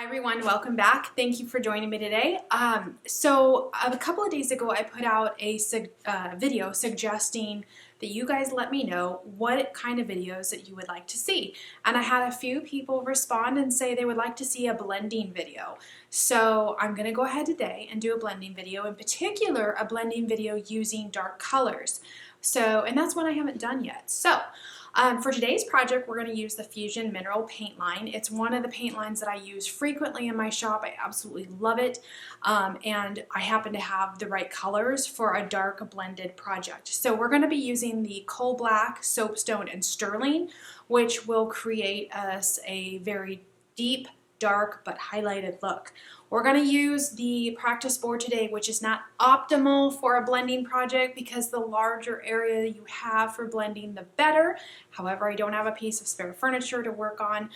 Everyone, welcome back. Thank you for joining me today. So a couple of days ago I put out a video suggesting that you guys let me know what kind of videos that you would like to see, and I had a few people respond and say they would like to see a blending video. So I'm gonna go ahead today and do a blending video, in particular a blending video using dark colors. And that's one I haven't done yet. For today's project, we're going to use the Fusion Mineral paint line. It's one of the paint lines that I use frequently in my shop. I absolutely love it, and I happen to have the right colors for a dark blended project. So we're going to be using the Coal Black, Soapstone, and Sterling, which will create us a very deep, dark, but highlighted look. We're going to use the practice board today, which is not optimal for a blending project because the larger area you have for blending, the better. However, I don't have a piece of spare furniture to work on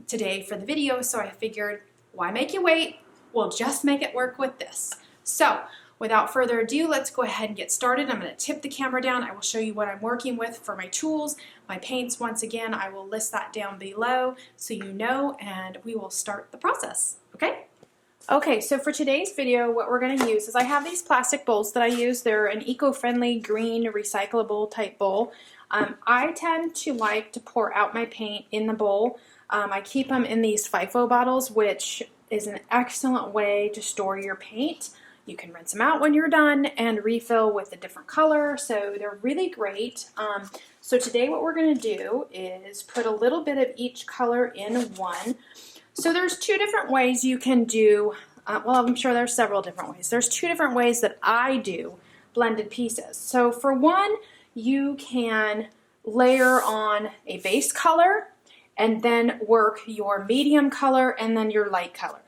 today for the video, so I figured, why make you wait? We'll just make it work with this. So, without further ado, let's go ahead and get started. I'm going to tip the camera down. I will show you what I'm working with for my tools, my paints. Once again, I will list that down below so you know, and we will start the process, okay? Okay, so for today's video, what we're going to use is I have these plastic bowls that I use. They're an eco-friendly, green, recyclable type bowl. I tend to like to pour out my paint in the bowl. I keep them in these FIFO bottles, which is an excellent way to store your paint. You can rinse them out when you're done and refill with a different color, so they're really great. So today what we're going to do is put a little bit of each color in one. So there's two different ways you can do, well, I'm sure there's several different ways. There's two different ways that I do blended pieces. So for one, you can layer on a base color and then work your medium color and then your light color.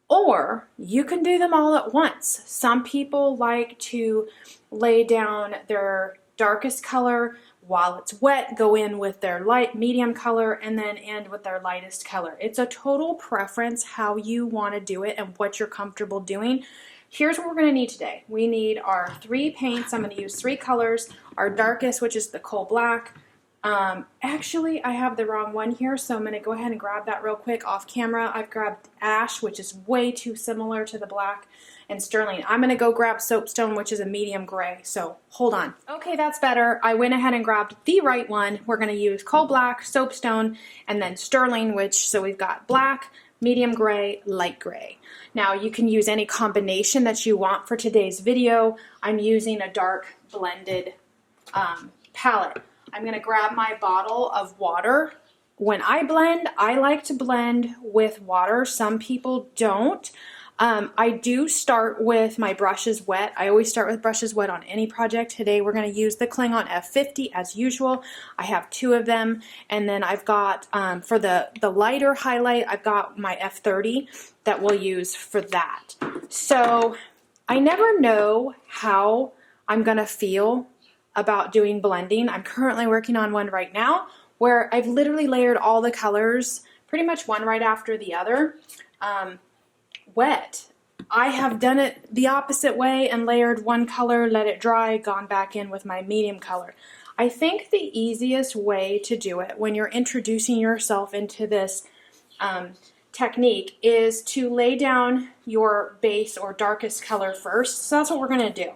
Or you can do them all at once. Some people like to lay down their darkest color while it's wet, go in with their light medium color, and then end with their lightest color. It's a total preference how you want to do it and what you're comfortable doing. Here's what we're going to need today. We need our 3 paints. I'm going to use 3 colors. Our darkest, which is the Coal Black. Actually, I have the wrong one here, so I'm going to go ahead and grab that real quick off camera. I've grabbed Ash, which is way too similar to the black, and Sterling. I'm going to go grab Soapstone, which is a medium gray, so hold on. Okay, that's better. I went ahead and grabbed the right one. We're going to use Coal Black, Soapstone, and then Sterling, so we've got black, medium gray, light gray. Now, you can use any combination that you want for today's video. I'm using a dark blended palette. I'm going to grab my bottle of water. When I blend, I like to blend with water. Some people don't. I do start with my brushes wet. I always start with brushes wet on any project. Today we're going to use the On F50 as usual. I have 2 of them, and then I've got, for the lighter highlight, I've got my F30 that we'll use for that. So I never know how I'm going to feel about doing blending. I'm currently working on one right now where I've literally layered all the colors pretty much one right after the other wet. I have done it the opposite way and layered one color, let it dry, gone back in with my medium color. I think the easiest way to do it when you're introducing yourself into this technique is to lay down your base or darkest color first. So that's what we're going to do.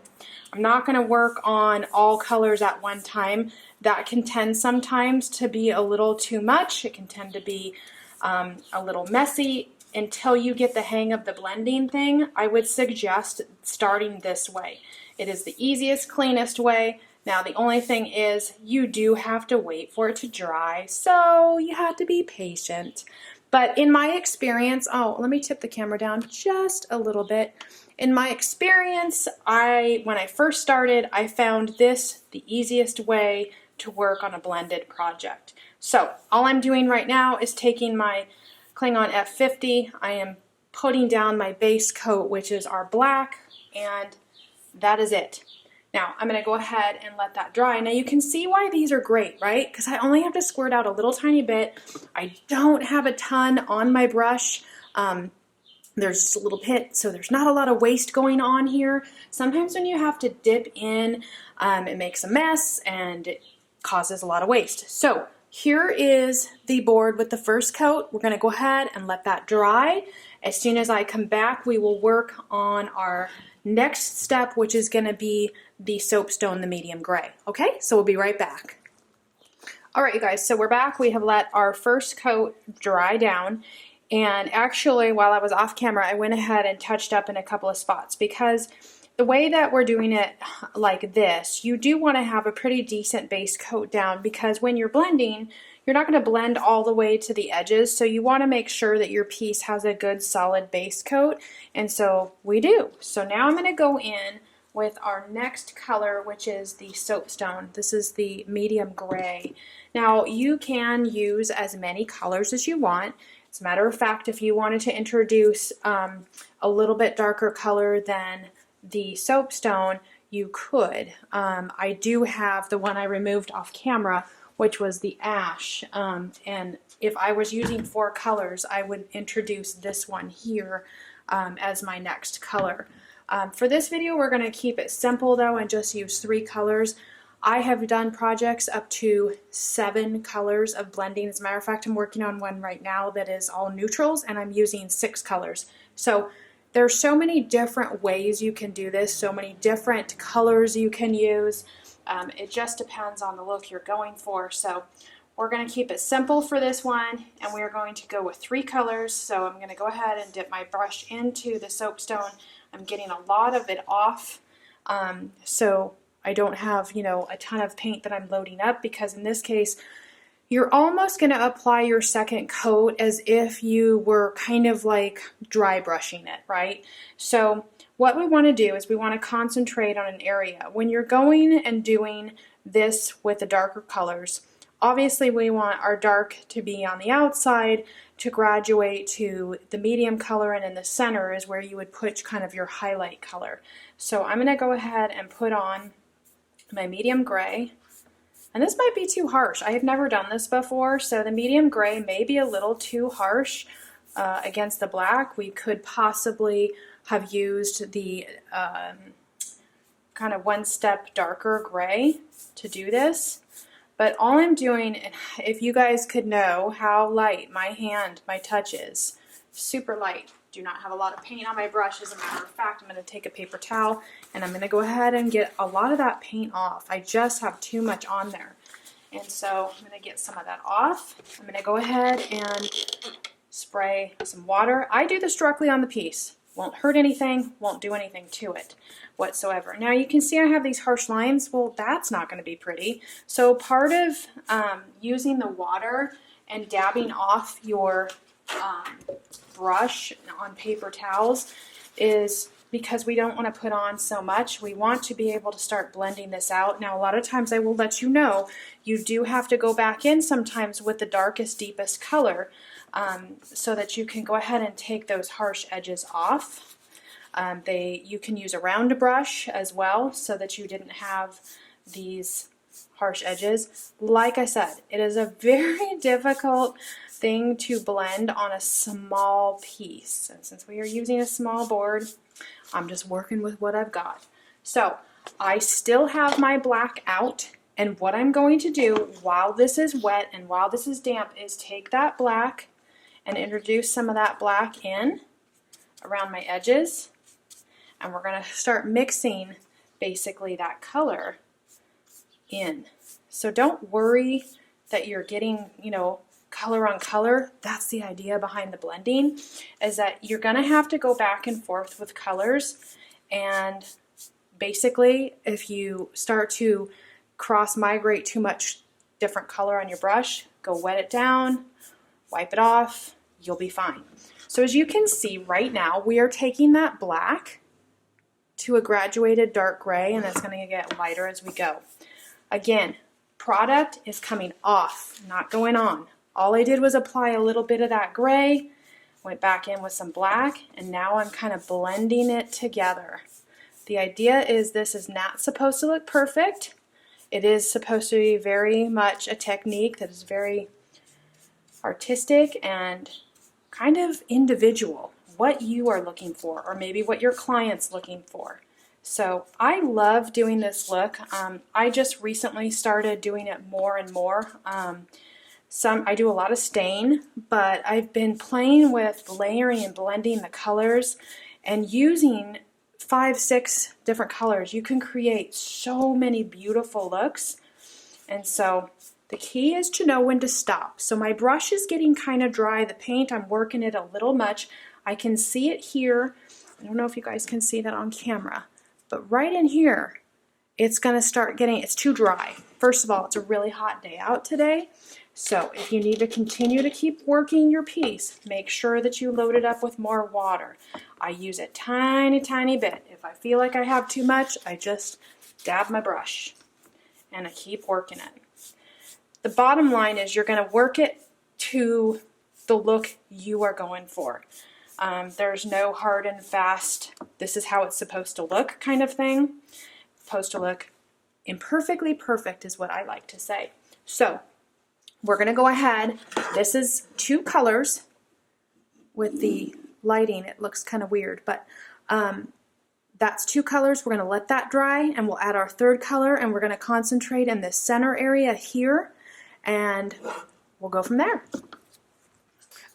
I'm not going to work on all colors at one time. That can tend sometimes to be a little too much. It can tend to be a little messy. Until you get the hang of the blending thing, I would suggest starting this way. It is the easiest, cleanest way. Now, the only thing is you do have to wait for it to dry, so you have to be patient. But in my experience, let me tip the camera down just a little bit. In my experience, when I first started, I found this the easiest way to work on a blended project. So all I'm doing right now is taking my On F50. I am putting down my base coat, which is our black, and that is it. Now I'm going to go ahead and let that dry. Now you can see why these are great, right? Because I only have to squirt out a little tiny bit. I don't have a ton on my brush. There's just a little pit, so there's not a lot of waste going on here. Sometimes when you have to dip in, it makes a mess and it causes a lot of waste. So here is the board with the first coat. We're going to go ahead and let that dry. As soon as I come back, we will work on our next step, which is going to be the soapstone, the medium gray. Okay, so we'll be right back. All right, you guys, so we're back. We have let our first coat dry down. And actually, while I was off camera, I went ahead and touched up in a couple of spots because the way that we're doing it like this, you do want to have a pretty decent base coat down because when you're blending, you're not going to blend all the way to the edges. So you want to make sure that your piece has a good solid base coat. And so we do. So now I'm going to go in with our next color, which is the soapstone. This is the medium gray. Now you can use as many colors as you want. As a matter of fact, if you wanted to introduce a little bit darker color than the soapstone, you could. I do have the one I removed off camera, which was the ash. And if I was using 4 colors, I would introduce this one here as my next color. For this video, we're going to keep it simple though and just use 3 colors. I have done projects up to 7 colors of blending. As a matter of fact, I'm working on one right now that is all neutrals and I'm using 6 colors. So there's so many different ways you can do this, so many different colors you can use. It just depends on the look you're going for. So we're going to keep it simple for this one and we're going to go with 3 colors. So I'm going to go ahead and dip my brush into the soapstone. I'm getting a lot of it off. So I don't have, a ton of paint that I'm loading up because in this case, you're almost going to apply your second coat as if you were kind of like dry brushing it, right? So what we want to do is we want to concentrate on an area. When you're going and doing this with the darker colors, obviously we want our dark to be on the outside to graduate to the medium color, and in the center is where you would put kind of your highlight color. So I'm going to go ahead and put on my medium gray. And this might be too harsh. I have never done this before, so the medium gray may be a little too harsh against the black. We could possibly have used the kind of 1 step darker gray to do this. But all I'm doing, if you guys could know how light my touch is, super light. Do not have a lot of paint on my brush. As a matter of fact, I'm going to take a paper towel and I'm going to go ahead and get a lot of that paint off. I just have too much on there. And so I'm going to get some of that off. I'm going to go ahead and spray some water. I do this directly on the piece. Won't hurt anything, won't do anything to it whatsoever. Now you can see I have these harsh lines. Well, that's not going to be pretty. So part of using the water and dabbing off your brush on paper towels is because we don't want to put on so much. We want to be able to start blending this out. Now a lot of times I will let you know you do have to go back in sometimes with the darkest, deepest color so that you can go ahead and take those harsh edges off. You can use a round brush as well so that you didn't have these harsh edges. Like I said, it is a very difficult thing to blend on a small piece. And since we are using a small board, I'm just working with what I've got. So I still have my black out, and what I'm going to do while this is wet and while this is damp is take that black and introduce some of that black in around my edges, and we're going to start mixing basically that color in. So don't worry that you're getting, color on color. That's the idea behind the blending, is that you're going to have to go back and forth with colors, and basically if you start to cross migrate too much different color on your brush, go wet it down, wipe it off, you'll be fine. So as you can see right now, we are taking that black to a graduated dark gray, and it's going to get lighter as we go. Again, product is coming off, not going on. All I did was apply a little bit of that gray, went back in with some black, and now I'm kind of blending it together. The idea is this is not supposed to look perfect. It is supposed to be very much a technique that is very artistic and kind of individual, what you are looking for, or maybe what your client's looking for. So I love doing this look. I just recently started doing it more and more. I do a lot of stain, but I've been playing with layering and blending the colors and using 5, 6 different colors. You can create so many beautiful looks. And so the key is to know when to stop. So my brush is getting kind of dry. The paint, I'm working it a little much. I can see it here. I don't know if you guys can see that on camera, but right in here, it's going to start getting, it's too dry. First of all, it's a really hot day out today. So if you need to continue to keep working your piece, make sure that you load it up with more water. I use a tiny, tiny bit. If I feel like I have too much, I just dab my brush and I keep working it. The bottom line is you're going to work it to the look you are going for. There's no hard and fast, this is how it's supposed to look kind of thing. It's supposed to look imperfectly perfect is what I like to say. So we're going to go ahead. This is 2 colors. With the lighting, it looks kind of weird, but that's 2 colors. We're going to let that dry, and we'll add our 3rd color, and we're going to concentrate in the center area here, and we'll go from there.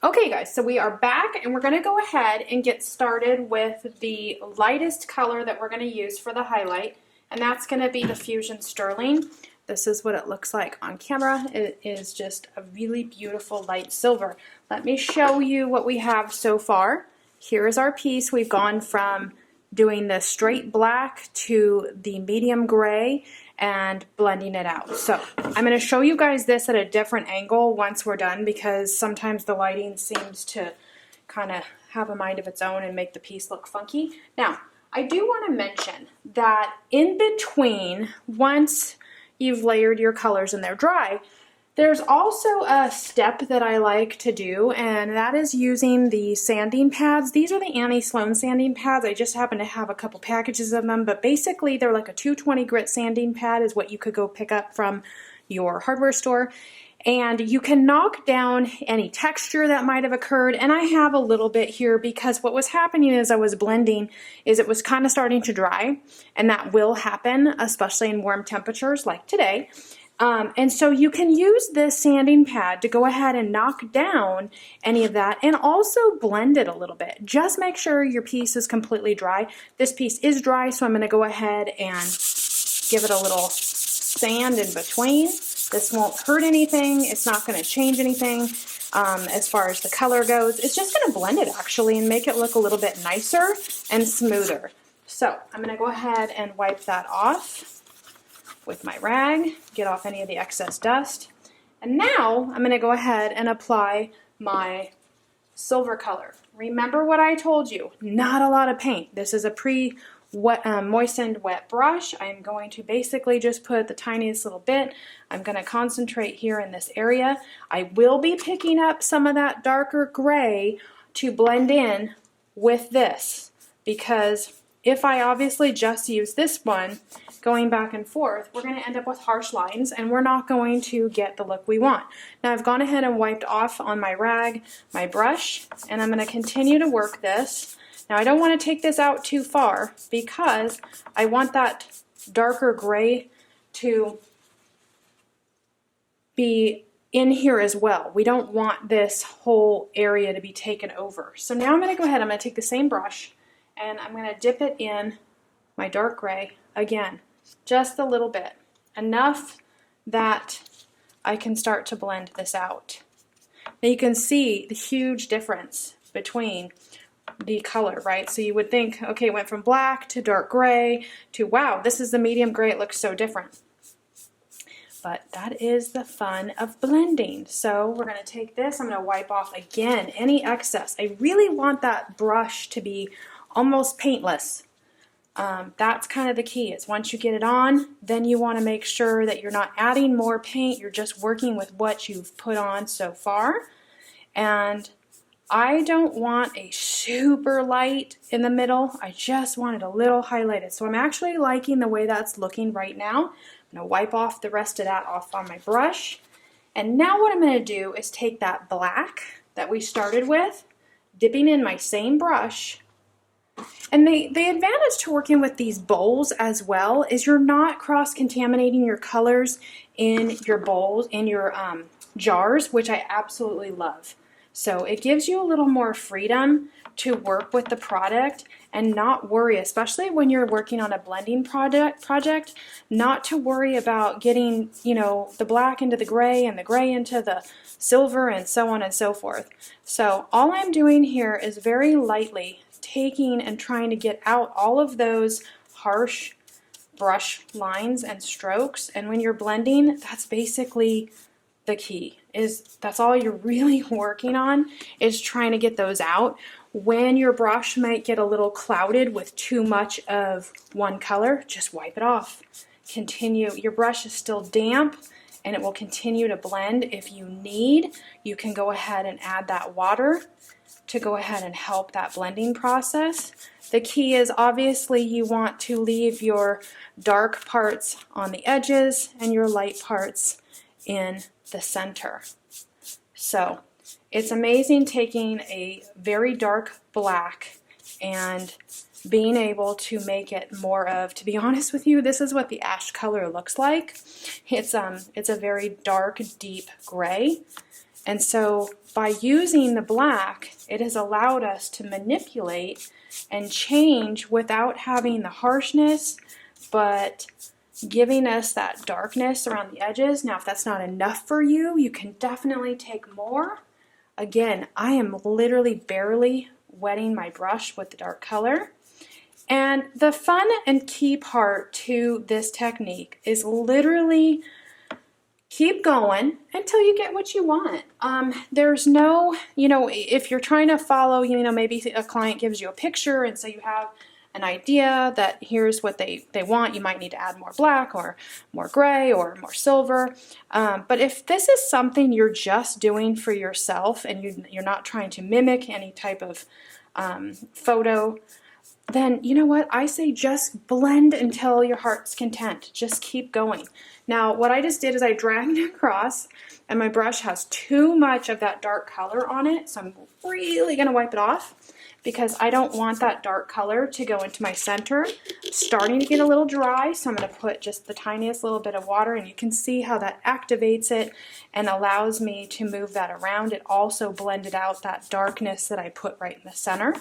Okay guys, so we are back, and we're going to go ahead and get started with the lightest color that we're going to use for the highlight, and that's going to be the Fusion Sterling. This is what it looks like on camera. It is just a really beautiful light silver. Let me show you what we have so far. Here is our piece. We've gone from doing the straight black to the medium gray and blending it out. So I'm going to show you guys this at a different angle once we're done, because sometimes the lighting seems to kind of have a mind of its own and make the piece look funky. Now, I do want to mention that in between, once you've layered your colors and they're dry, there's also a step that I like to do, and that is using the sanding pads. These are the Annie Sloan sanding pads. I just happen to have a couple packages of them, but basically they're like a 220 grit sanding pad is what you could go pick up from your hardware store. And you can knock down any texture that might have occurred, and I have a little bit here because what was happening as I was blending is it was kind of starting to dry, and that will happen, especially in warm temperatures like today. And so you can use this sanding pad to go ahead and knock down any of that and also blend it a little bit. Just make sure your piece is completely dry. This piece is dry, so I'm going to go ahead and give it a little sand in between. This won't hurt anything. It's not going to change anything as far as the color goes. It's just going to blend it actually and make it look a little bit nicer and smoother. So I'm going to go ahead and wipe that off with my rag, get off any of the excess dust. And now I'm going to go ahead and apply my silver color. Remember what I told you, not a lot of paint. This is a moistened wet brush. I'm going to basically just put the tiniest little bit. I'm going to concentrate here in this area. I will be picking up some of that darker gray to blend in with this, because if I obviously just use this one, going back and forth, we're going to end up with harsh lines and we're not going to get the look we want. Now I've gone ahead and wiped off on my rag my brush, and I'm going to continue to work this. Now I don't want to take this out too far because I want that darker gray to be in here as well. We don't want this whole area to be taken over. So now I'm going to go ahead, I'm going to take the same brush and I'm going to dip it in my dark gray again. Just a little bit, enough that I can start to blend this out. Now you can see the huge difference between the color, right? So you would think, okay, it went from black to dark gray to, wow, this is the medium gray, it looks so different. But that is the fun of blending. So we're going to take this, I'm going to wipe off again any excess. I really want that brush to be almost paintless. That's kind of the key. Is once you get it on, then you want to make sure that you're not adding more paint, you're just working with what you've put on so far. And I don't want a super light in the middle, I just want it a little highlighted. So I'm actually liking the way that's looking right now. I'm going to wipe off the rest of that off on my brush. And now what I'm going to do is take that black that we started with, dipping in my same brush. And the advantage to working with these bowls as well is you're not cross-contaminating your colors in your bowls, in your jars, which I absolutely love. So it gives you a little more freedom to work with the product and not worry, especially when you're working on a blending project, not to worry about getting, you know, the black into the gray and the gray into the silver and so on and so forth. So all I'm doing here is very lightly taking and trying to get out all of those harsh brush lines and strokes. And when you're blending, that's basically the key. That's all you're really working on, is trying to get those out. When your brush might get a little clouded with too much of one color, just wipe it off. Continue. Your brush is still damp and it will continue to blend. If you need, you can go ahead and add that water to go ahead and help that blending process. The key is obviously you want to leave your dark parts on the edges and your light parts in the center. So it's amazing taking a very dark black and being able to make it more of, to be honest with you, this is what the ash color looks like. It's a very dark, deep gray. And so by using the black, it has allowed us to manipulate and change without having the harshness, but giving us that darkness around the edges. Now, if that's not enough for you, you can definitely take more. Again, I am literally barely wetting my brush with the dark color. And the fun and key part to this technique is literally keep going until you get what you want. There's no, if you're trying to follow, maybe a client gives you a picture and so you have an idea that here's what they want, you might need to add more black or more gray or more silver. But if this is something you're just doing for yourself and you're not trying to mimic any type of photo, then you know what? I say just blend until your heart's content. Just keep going. Now, what I just did is I dragged it across and my brush has too much of that dark color on it. So I'm really going to wipe it off because I don't want that dark color to go into my center. It's starting to get a little dry, so I'm going to put just the tiniest little bit of water, and you can see how that activates it and allows me to move that around. It also blended out that darkness that I put right in the center.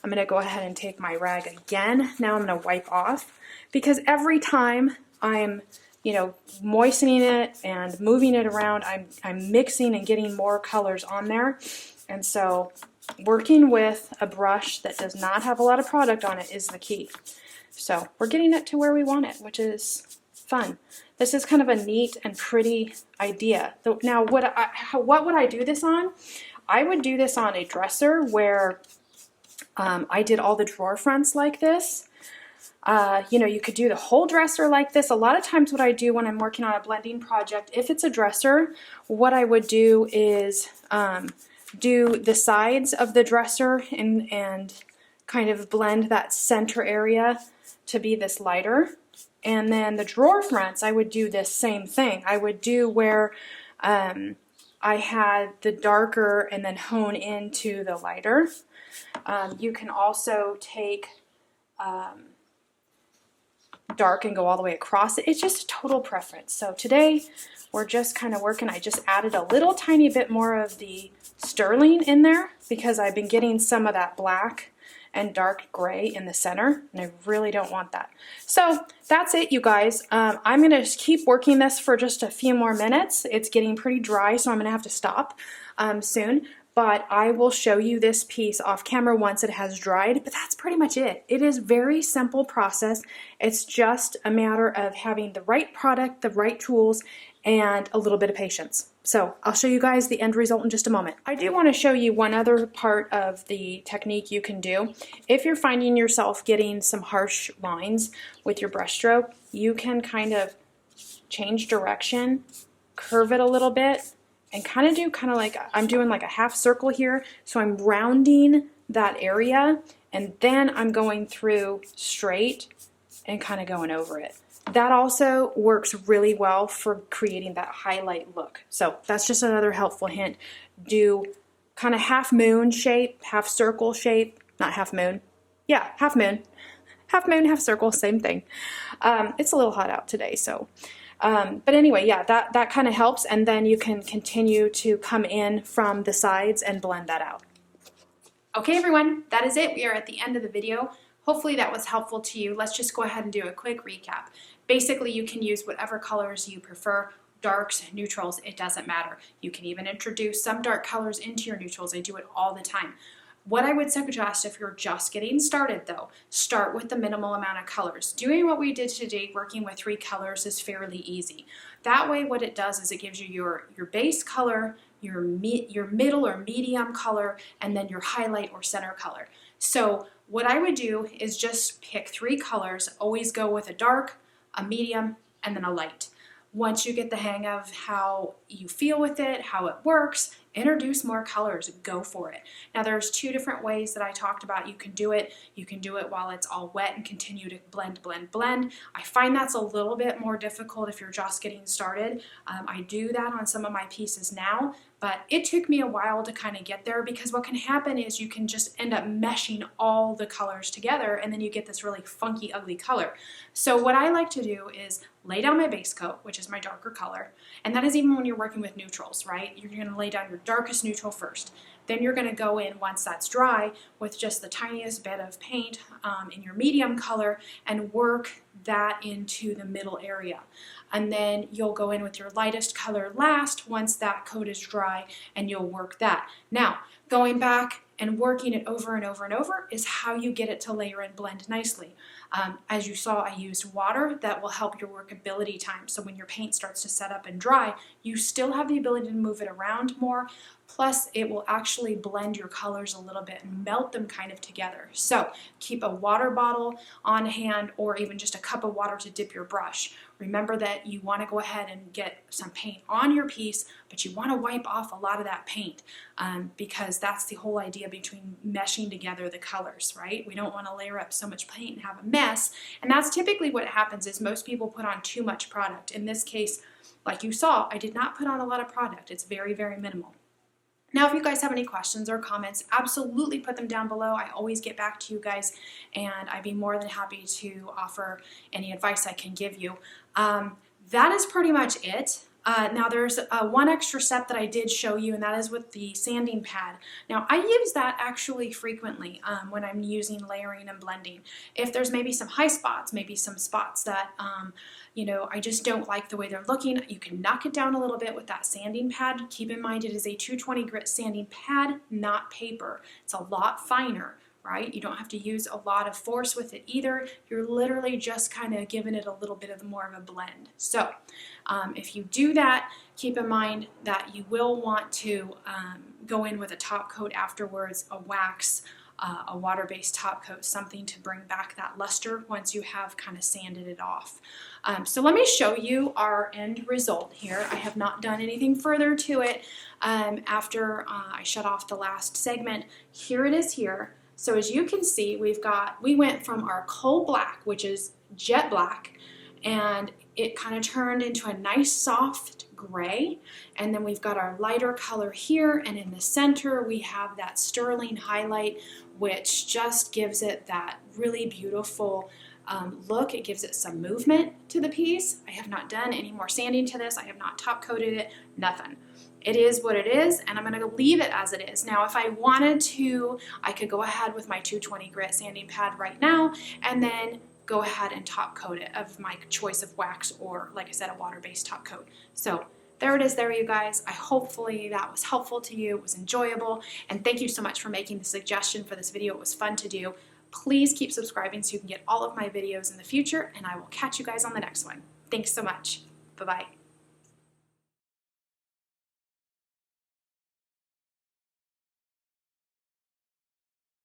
I'm going to go ahead and take my rag again. Now I'm going to wipe off, because every time I'm moistening it and moving it around, I'm mixing and getting more colors on there. And so working with a brush that does not have a lot of product on it is the key. So we're getting it to where we want it, which is fun. This is kind of a neat and pretty idea. Now, what would I do this on? I would do this on a dresser where I did all the drawer fronts like this. You could do the whole dresser like this. A lot of times what I do when I'm working on a blending project, if it's a dresser, what I would do is do the sides of the dresser and kind of blend that center area to be this lighter. And then the drawer fronts, I would do this same thing. I would do where I had the darker and then hone into the lighter. You can also take dark and go all the way across it. It's just a total preference. So today we're just kind of working. I just added a little tiny bit more of the sterling in there because I've been getting some of that black and dark gray in the center, and I really don't want that. So that's it, you guys. I'm going to just keep working this for just a few more minutes. It's getting pretty dry, so I'm going to have to stop soon. But I will show you this piece off camera once it has dried, but that's pretty much it. It is a very simple process. It's just a matter of having the right product, the right tools, and a little bit of patience. So I'll show you guys the end result in just a moment. I do want to show you one other part of the technique you can do. If you're finding yourself getting some harsh lines with your brush stroke, you can kind of change direction, curve it a little bit, and kind of like I'm doing like a half circle here. So I'm rounding that area, and then I'm going through straight and kind of going over it. That also works really well for creating that highlight look. So that's just another helpful hint. Do kind of half moon shape, half circle shape, not half moon. Yeah, half moon. Half moon, half circle, same thing. It's a little hot out today, so But anyway, yeah, that kind of helps, and then you can continue to come in from the sides and blend that out. Okay, everyone, that is it. We are at the end of the video. Hopefully that was helpful to you. Let's just go ahead and do a quick recap. Basically, you can use whatever colors you prefer, darks, neutrals, it doesn't matter. You can even introduce some dark colors into your neutrals. I do it all the time. What I would suggest if you're just getting started though, start with the minimal amount of colors. Doing what we did today, working with 3 colors, is fairly easy. That way what it does is it gives you your base color, your middle or medium color, and then your highlight or center color. So what I would do is just pick 3 colors, always go with a dark, a medium, and then a light. Once you get the hang of how you feel with it, how it works, introduce more colors, go for it. Now there's 2 different ways that I talked about you can do it. You can do it while it's all wet and continue to blend, blend, blend. I find that's a little bit more difficult if you're just getting started. I do that on some of my pieces now, but it took me a while to kind of get there, because what can happen is you can just end up meshing all the colors together and then you get this really funky, ugly color. So what I like to do is lay down my base coat, which is my darker color, and that is even when you're working with neutrals, right? You're going to lay down your darkest neutral first. Then you're going to go in, once that's dry, with just the tiniest bit of paint in your medium color and work that into the middle area. And then you'll go in with your lightest color last once that coat is dry, and you'll work that. Now, going back and working it over and over and over is how you get it to layer and blend nicely. As you saw, I used water. That will help your workability time. So when your paint starts to set up and dry, you still have the ability to move it around more. Plus, it will actually blend your colors a little bit and melt them kind of together. So keep a water bottle on hand, or even just a cup of water to dip your brush. Remember that you want to go ahead and get some paint on your piece, but you want to wipe off a lot of that paint because that's the whole idea between meshing together the colors, right? We don't want to layer up so much paint and have a mess, and that's typically what happens is most people put on too much product. In this case, like you saw, I did not put on a lot of product. It's very, very minimal. Now, if you guys have any questions or comments, absolutely put them down below. I always get back to you guys, and I'd be more than happy to offer any advice I can give you. That is pretty much it. Now there's one extra step that I did show you, and that is with the sanding pad. Now I use that actually frequently when I'm using layering and blending. If there's maybe some high spots, maybe some spots that you know, I just don't like the way they're looking, you can knock it down a little bit with that sanding pad. Keep in mind it is a 220 grit sanding pad, not paper. It's a lot finer, right? You don't have to use a lot of force with it either. You're literally just kind of giving it a little bit of more of a blend. So if you do that, keep in mind that you will want to go in with a top coat afterwards, a wax, a water-based top coat, something to bring back that luster once you have kind of sanded it off. So let me show you our end result here. I have not done anything further to it after I shut off the last segment. Here it is here. So as you can see, we went from our coal black, which is jet black, and it kind of turned into a nice soft gray, and then we've got our lighter color here, and in the center we have that sterling highlight, which just gives it that really beautiful look. It gives it some movement to the piece. I have not done any more sanding to this. I have not top coated it, nothing. It is what it is, and I'm going to leave it as it is. Now, if I wanted to, I could go ahead with my 220 grit sanding pad right now, and then go ahead and top coat it of my choice of wax, or like I said, a water-based top coat. So there it is there, you guys. Hopefully that was helpful to you. It was enjoyable, and thank you so much for making the suggestion for this video. It was fun to do. Please keep subscribing so you can get all of my videos in the future, and I will catch you guys on the next one. Thanks so much. Bye-bye.